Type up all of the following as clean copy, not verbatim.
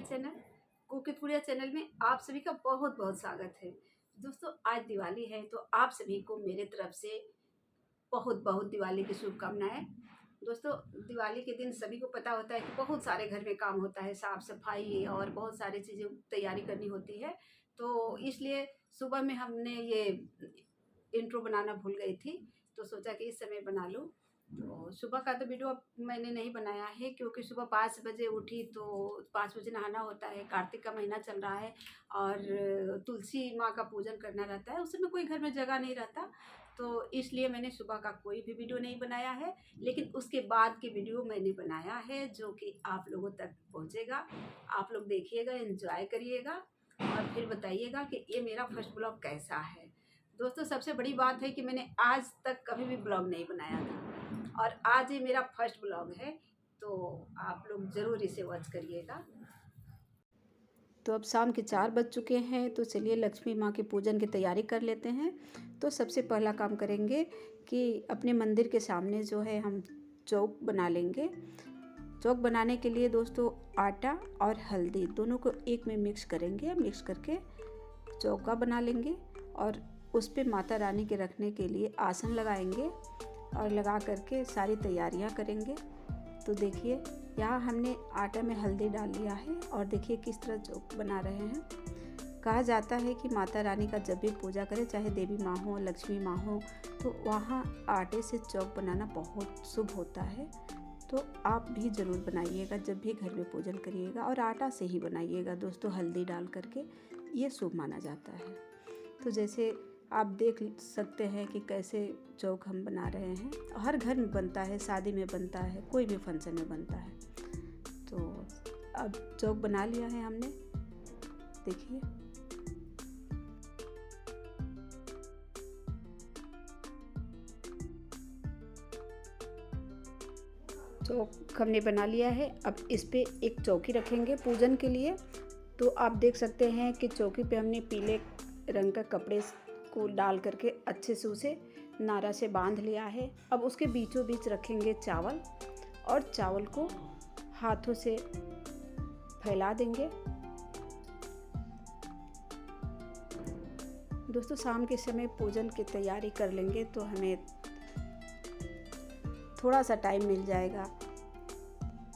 Channel cook with गुड़िया channel में आप सभी का बहुत बहुत स्वागत है। दोस्तों आज दिवाली है तो आप सभी को मेरे तरफ से बहुत बहुत दिवाली की शुभकामनाएं। दोस्तों दिवाली के दिन सभी को पता होता है कि बहुत सारे घर में काम होता है, साफ सफाई और बहुत सारी चीज़ें तैयारी करनी होती है। तो इसलिए सुबह में हमने ये इंट्रो बनाना भूल गई थी, तो सोचा कि इस समय बना लूँ। तो सुबह का तो वीडियो अब मैंने नहीं बनाया है क्योंकि सुबह 5 बजे उठी तो 5 बजे नहाना होता है। कार्तिक का महीना चल रहा है और तुलसी माँ का पूजन करना रहता है, उस समय कोई घर में जगह नहीं रहता, तो इसलिए मैंने सुबह का कोई भी वीडियो नहीं बनाया है। लेकिन उसके बाद की वीडियो मैंने बनाया है जो कि आप लोगों तक पहुँचेगा। आप लोग देखिएगा, एंजॉय करिएगा और फिर बताइएगा कि ये मेरा फर्स्ट ब्लॉग कैसा है। दोस्तों सबसे बड़ी बात है कि मैंने आज तक कभी भी ब्लॉग नहीं बनाया था और आज ये मेरा फर्स्ट ब्लॉग है, तो आप लोग ज़रूर इसे वॉच करिएगा। तो अब शाम के 4 बज चुके हैं, तो चलिए लक्ष्मी माँ के पूजन की तैयारी कर लेते हैं। तो सबसे पहला काम करेंगे कि अपने मंदिर के सामने जो है हम चौक बना लेंगे। चौक बनाने के लिए दोस्तों आटा और हल्दी दोनों को एक में मिक्स करेंगे। मिक्स करके चौका बना लेंगे और उस पर माता रानी के रखने के लिए आसन लगाएंगे और लगा करके सारी तैयारियां करेंगे। तो देखिए यहाँ हमने आटा में हल्दी डाल लिया है और देखिए किस तरह चौक बना रहे हैं। कहा जाता है कि माता रानी का जब भी पूजा करें, चाहे देवी माँ हो लक्ष्मी माँ हो, तो वहाँ आटे से चौक बनाना बहुत शुभ होता है। तो आप भी ज़रूर बनाइएगा जब भी घर में पूजन करिएगा, और आटा से ही बनाइएगा दोस्तों, हल्दी डाल करके, ये शुभ माना जाता है। तो जैसे आप देख सकते हैं कि कैसे चौक हम बना रहे हैं। हर घर में बनता है, शादी में बनता है, कोई भी फंक्शन में बनता है। तो अब चौक बना लिया है हमने, देखिए। चौक हमने बना लिया है। अब इस पे एक चौकी रखेंगे पूजन के लिए। तो आप देख सकते हैं कि चौकी पे हमने पीले रंग का कपड़े को डाल करके अच्छे से उसे नारा से बांध लिया है। अब उसके बीचों बीच रखेंगे चावल और चावल को हाथों से फैला देंगे। दोस्तों शाम के समय पूजन की तैयारी कर लेंगे तो हमें थोड़ा सा टाइम मिल जाएगा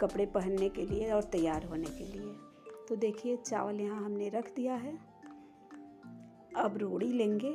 कपड़े पहनने के लिए और तैयार होने के लिए। तो देखिए चावल यहाँ हमने रख दिया है। अब रोड़ी लेंगे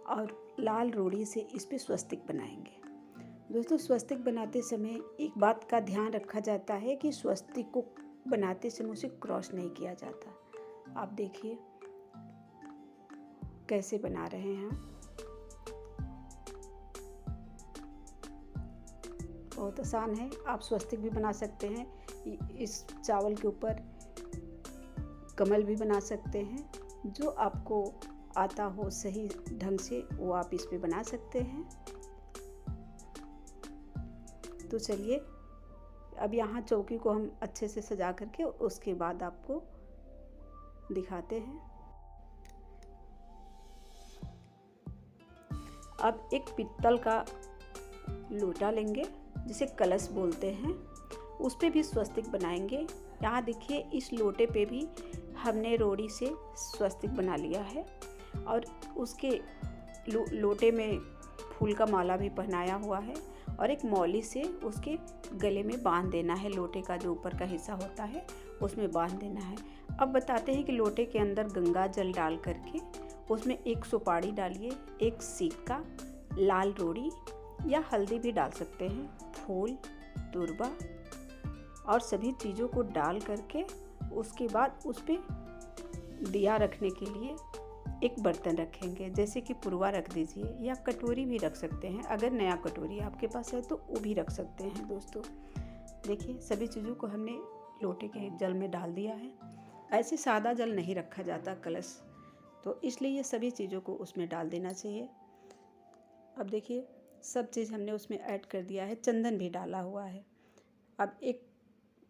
और लाल रोड़ी से इस पे स्वस्तिक बनाएंगे। दोस्तों स्वस्तिक बनाते समय एक बात का ध्यान रखा जाता है कि स्वस्तिक को बनाते समय उसे क्रॉस नहीं किया जाता। आप देखिए कैसे बना रहे हैं हम। बहुत आसान है, आप स्वस्तिक भी बना सकते हैं। इस चावल के ऊपर कमल भी बना सकते हैं, जो आपको आता हो सही ढंग से वो आप इस पे बना सकते हैं। तो चलिए अब यहाँ चौकी को हम अच्छे से सजा करके उसके बाद आपको दिखाते हैं। अब एक पित्तल का लोटा लेंगे जिसे कलश बोलते हैं, उस पे भी स्वस्तिक बनाएंगे। यहाँ देखिए इस लोटे पे भी हमने रोड़ी से स्वस्तिक बना लिया है और उसके लोटे में फूल का माला भी पहनाया हुआ है और एक मौली से उसके गले में बांध देना है। लोटे का जो ऊपर का हिस्सा होता है उसमें बांध देना है। अब बताते हैं कि लोटे के अंदर गंगा जल डाल करके उसमें एक सुपारी डालिए, एक सिक्का, लाल रोड़ी या हल्दी भी डाल सकते हैं, फूल, दुर्वा और सभी चीज़ों को डाल करके उसके बाद उस पर दिया रखने के लिए एक बर्तन रखेंगे, जैसे कि पुरवा रख दीजिए या कटोरी भी रख सकते हैं। अगर नया कटोरी आपके पास है तो वो भी रख सकते हैं। दोस्तों देखिए सभी चीज़ों को हमने लोटे के जल में डाल दिया है। ऐसे सादा जल नहीं रखा जाता कलश, तो इसलिए ये सभी चीज़ों को उसमें डाल देना चाहिए। अब देखिए सब चीज़ हमने उसमें ऐड कर दिया है, चंदन भी डाला हुआ है। अब एक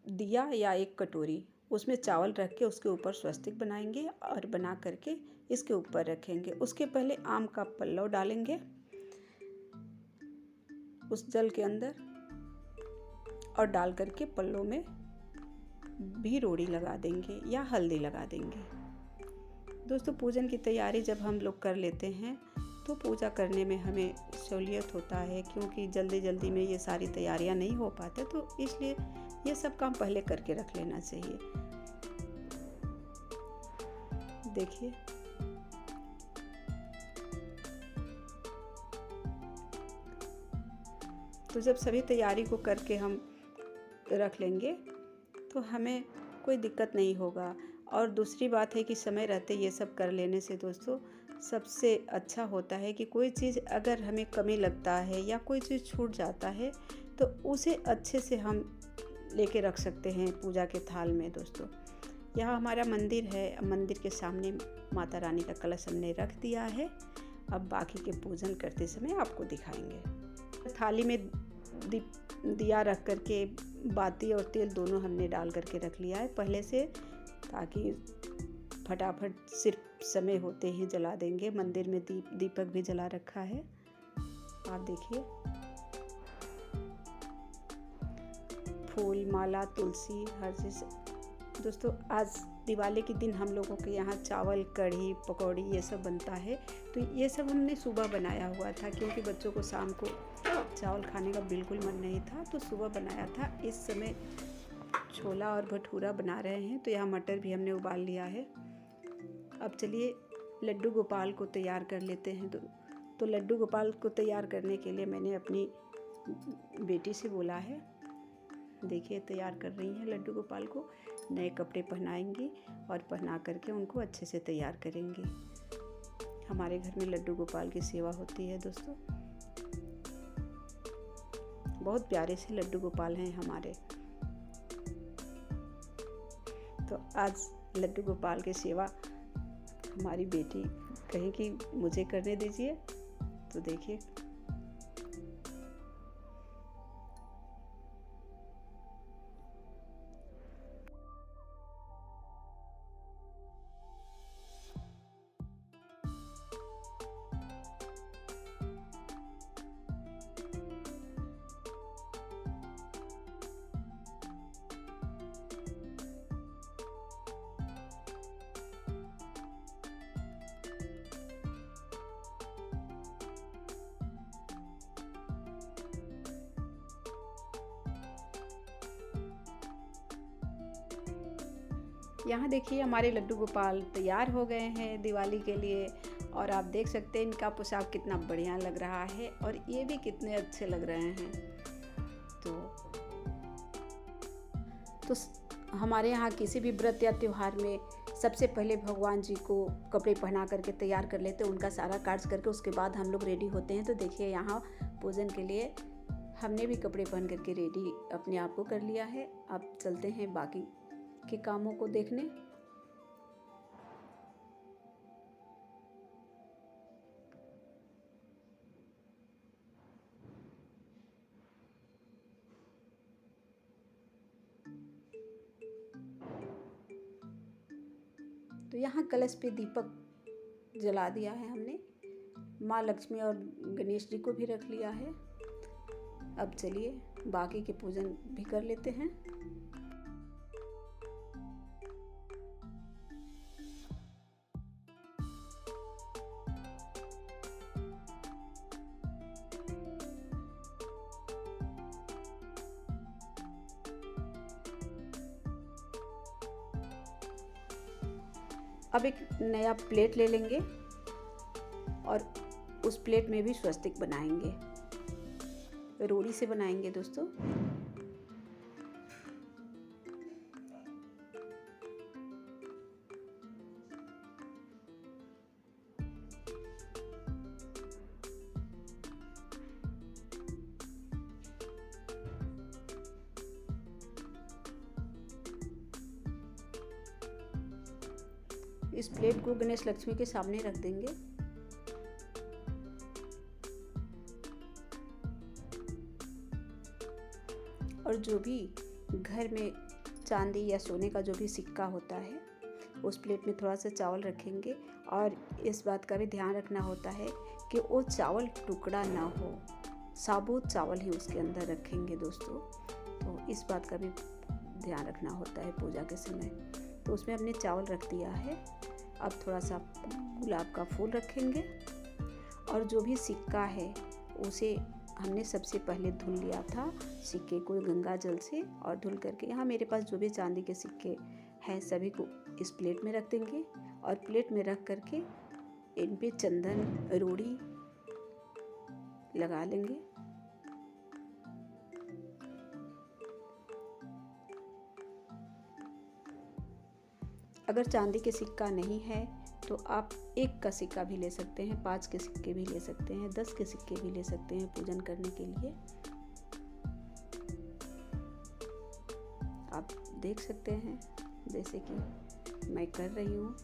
दिया या एक कटोरी उसमें चावल रख के उसके ऊपर स्वस्तिक बनाएंगे और बना करके इसके ऊपर रखेंगे। उसके पहले आम का पल्लव डालेंगे उस जल के अंदर और डाल करके पल्लव में भी रोड़ी लगा देंगे या हल्दी लगा देंगे। दोस्तों, पूजन की तैयारी जब हम लोग कर लेते हैं तो पूजा करने में हमें सहूलियत होता है, क्योंकि जल्दी जल्दी में ये सारी तैयारियां नहीं हो पाते, तो इसलिए ये सब काम पहले करके रख लेना चाहिए। देखिए, तो जब सभी तैयारी को करके हम रख लेंगे तो हमें कोई दिक्कत नहीं होगा। और दूसरी बात है कि समय रहते ये सब कर लेने से दोस्तों सबसे अच्छा होता है कि कोई चीज़ अगर हमें कमी लगता है या कोई चीज़ छूट जाता है तो उसे अच्छे से हम लेके रख सकते हैं पूजा के थाल में। दोस्तों, यहाँ हमारा मंदिर है, मंदिर के सामने माता रानी का कलश हमने रख दिया है। अब बाकी के पूजन करते समय आपको दिखाएंगे। थाली में दिया रख करके बाती और तेल दोनों हमने डाल करके रख लिया है पहले से, ताकि फटाफट सिर्फ समय होते ही जला देंगे। मंदिर में दीपक भी जला रखा है, आप देखिए। फूल माला तुलसी हर चीज़। दोस्तों, आज दिवाली के दिन हम लोगों के यहाँ चावल कढ़ी पकौड़ी ये सब बनता है। तो ये सब हमने सुबह बनाया हुआ था, क्योंकि बच्चों को शाम को चावल खाने का बिल्कुल मन नहीं था, तो सुबह बनाया था। इस समय छोला और भटूरा बना रहे हैं, तो यहाँ मटर भी हमने उबाल लिया है। अब चलिए लड्डू गोपाल को तैयार कर लेते हैं। तो लड्डू गोपाल को तैयार करने के लिए मैंने अपनी बेटी से बोला है। देखिए, तैयार कर रही हैं लड्डू गोपाल को। नए कपड़े पहनाएंगी और पहना करके उनको अच्छे से तैयार करेंगे। हमारे घर में लड्डू गोपाल की सेवा होती है दोस्तों। बहुत प्यारे से लड्डू गोपाल हैं हमारे। तो आज लड्डू गोपाल की सेवा हमारी बेटी कहीं कि मुझे करने दीजिए। तो देखिए, यहाँ देखिए हमारे लड्डू गोपाल तैयार हो गए हैं दिवाली के लिए। और आप देख सकते हैं इनका पोशाक कितना बढ़िया लग रहा है और ये भी कितने अच्छे लग रहे हैं। तो हमारे यहाँ किसी भी व्रत या त्यौहार में सबसे पहले भगवान जी को कपड़े पहना करके तैयार कर लेते हैं, उनका सारा कार्य करके उसके बाद हम लोग रेडी होते हैं। तो देखिए, यहाँ पूजन के लिए हमने भी कपड़े पहन करके रेडी अपने आप को कर लिया है। अब चलते हैं बाकी के कामों को देखने। तो यहाँ कलश पे दीपक जला दिया है हमने। माँ लक्ष्मी और गणेश जी को भी रख लिया है। अब चलिए बाकी के पूजन भी कर लेते हैं। अब एक नया प्लेट ले लेंगे और उस प्लेट में भी स्वस्तिक बनाएंगे। रोड़ी से बनाएंगे दोस्तों। इस प्लेट को गणेश लक्ष्मी के सामने रख देंगे। और जो भी घर में चांदी या सोने का जो भी सिक्का होता है उस प्लेट में थोड़ा सा चावल रखेंगे। और इस बात का भी ध्यान रखना होता है कि वो चावल टुकड़ा ना हो, साबुत चावल ही उसके अंदर रखेंगे दोस्तों। तो इस बात का भी ध्यान रखना होता है पूजा के समय। तो उसमें हमने चावल रख दिया है। अब थोड़ा सा गुलाब का फूल रखेंगे और जो भी सिक्का है उसे हमने सबसे पहले धुल लिया था, सिक्के को गंगा जल से, और धुल करके यहाँ मेरे पास जो भी चांदी के सिक्के हैं सभी को इस प्लेट में रख देंगे और प्लेट में रख करके इन पे चंदन रोड़ी लगा लेंगे। अगर चांदी के सिक्का नहीं है तो आप 1 का सिक्का भी ले सकते हैं, 5 के सिक्के भी ले सकते हैं, 10 के सिक्के भी ले सकते हैं पूजन करने के लिए। आप देख सकते हैं जैसे कि मैं कर रही हूँ।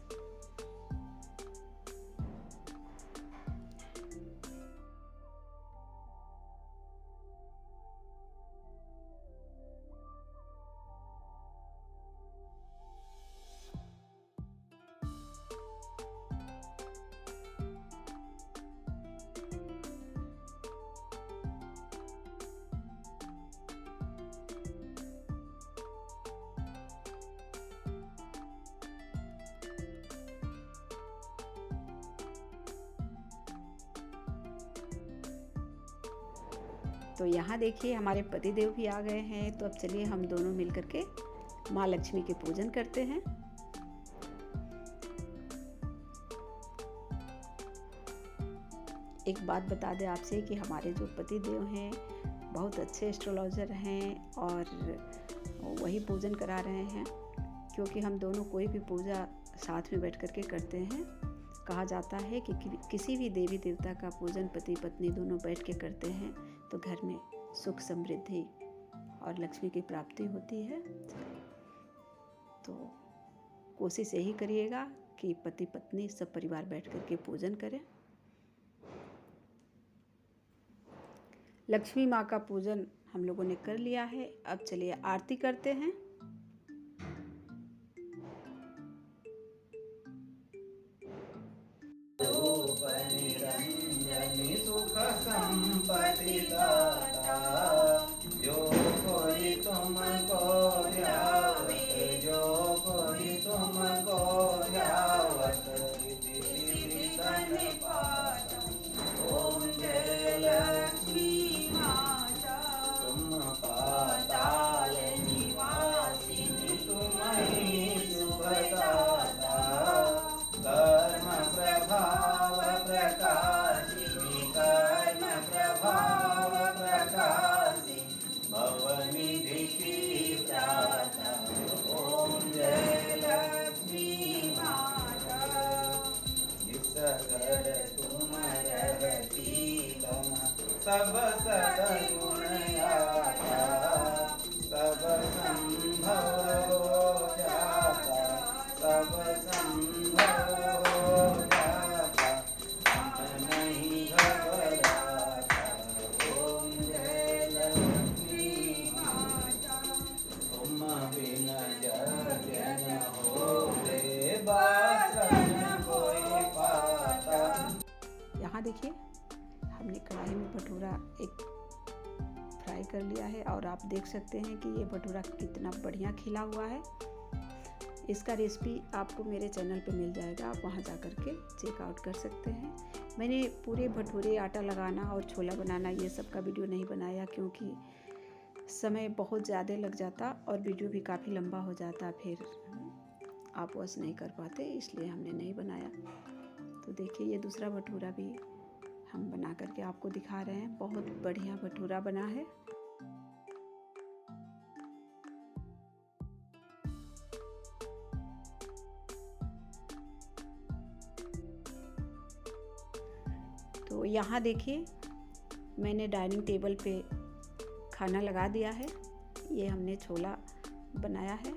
तो यहाँ देखिए हमारे पतिदेव भी आ गए हैं। तो अब चलिए हम दोनों मिलकर के माँ लक्ष्मी के पूजन करते हैं। एक बात बता दें आपसे कि हमारे जो पतिदेव हैं बहुत अच्छे एस्ट्रोलॉजर हैं और वही पूजन करा रहे हैं, क्योंकि हम दोनों कोई भी पूजा साथ में बैठ कर के करते हैं। कहा जाता है कि किसी भी देवी देवता का पूजन पति पत्नी दोनों बैठ के करते हैं तो घर में सुख समृद्धि और लक्ष्मी की प्राप्ति होती है। तो कोशिश यही करिएगा कि पति पत्नी सब परिवार बैठ कर के पूजन करें। लक्ष्मी माँ का पूजन हम लोगों ने कर लिया है। अब चलिए आरती करते हैं। निरंजनी सुख संपत्ति दाता, जो कोई तुमको ध्यावत, जो कोई तुमको ध्यावत, रिद्धि धन पाता। ओम जय लक्ष्मी माता, तुम पाताल निवासिनी, तुम्हें शुभदाता। कर्म प्रभाव प्रकाशिनी, कर्म प्रभाव प्रकाशिनी, भवनिधि की प्राता। ओम जय लक्ष्मी माता, जिस घर तुम रहती तहाँ सब सद्गुण आता, सब संभव हो जाता, सब संभव हो जाता, हम नहीं घबराता। ओम जय लक्ष्मी माता, तुम बिना जग न होवे, बासन कोई पाता। यहाँ देखिए हमने कढ़ाई में भटूरा एक फ्राई कर लिया है और आप देख सकते हैं कि ये भटूरा कितना बढ़िया खिला हुआ है। इसका रेसिपी आपको मेरे चैनल पे मिल जाएगा, आप वहाँ जा कर के चेकआउट कर सकते हैं। मैंने पूरे भटूरे आटा लगाना और छोला बनाना ये सब का वीडियो नहीं बनाया, क्योंकि समय बहुत ज़्यादा लग जाता और वीडियो भी काफ़ी लंबा हो जाता, फिर आप वॉच नहीं कर पाते, इसलिए हमने नहीं बनाया। तो देखिए ये दूसरा भटूरा भी हम बना करके आपको दिखा रहे हैं। बहुत बढ़िया भटूरा बना है। तो यहाँ देखिए मैंने डाइनिंग टेबल पे खाना लगा दिया है। ये हमने छोला बनाया है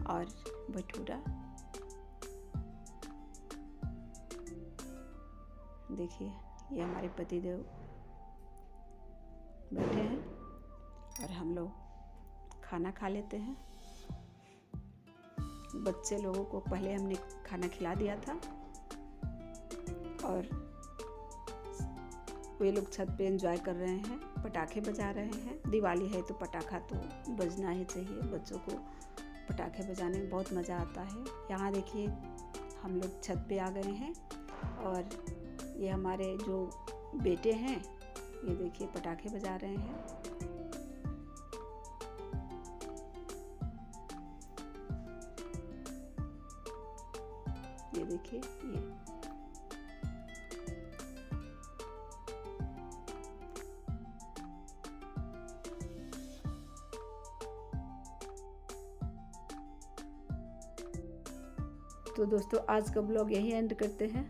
और भटूरा। देखिए ये हमारे पतिदेव बैठे हैं और हम लोग खाना खा लेते हैं। बच्चे लोगों को पहले हमने खाना खिला दिया था और वे लोग छत पे एंजॉय कर रहे हैं पटाखे बजा रहे हैं। दिवाली है तो पटाखा तो बजना ही चाहिए। बच्चों को पटाखे बजाने में बहुत मज़ा आता है। यहाँ देखिए हम लोग छत पे आ गए हैं और ये हमारे जो बेटे हैं ये देखिए पटाखे बजा रहे हैं। ये देखिए ये तो दोस्तों आज का ब्लॉग यहीं एंड करते हैं।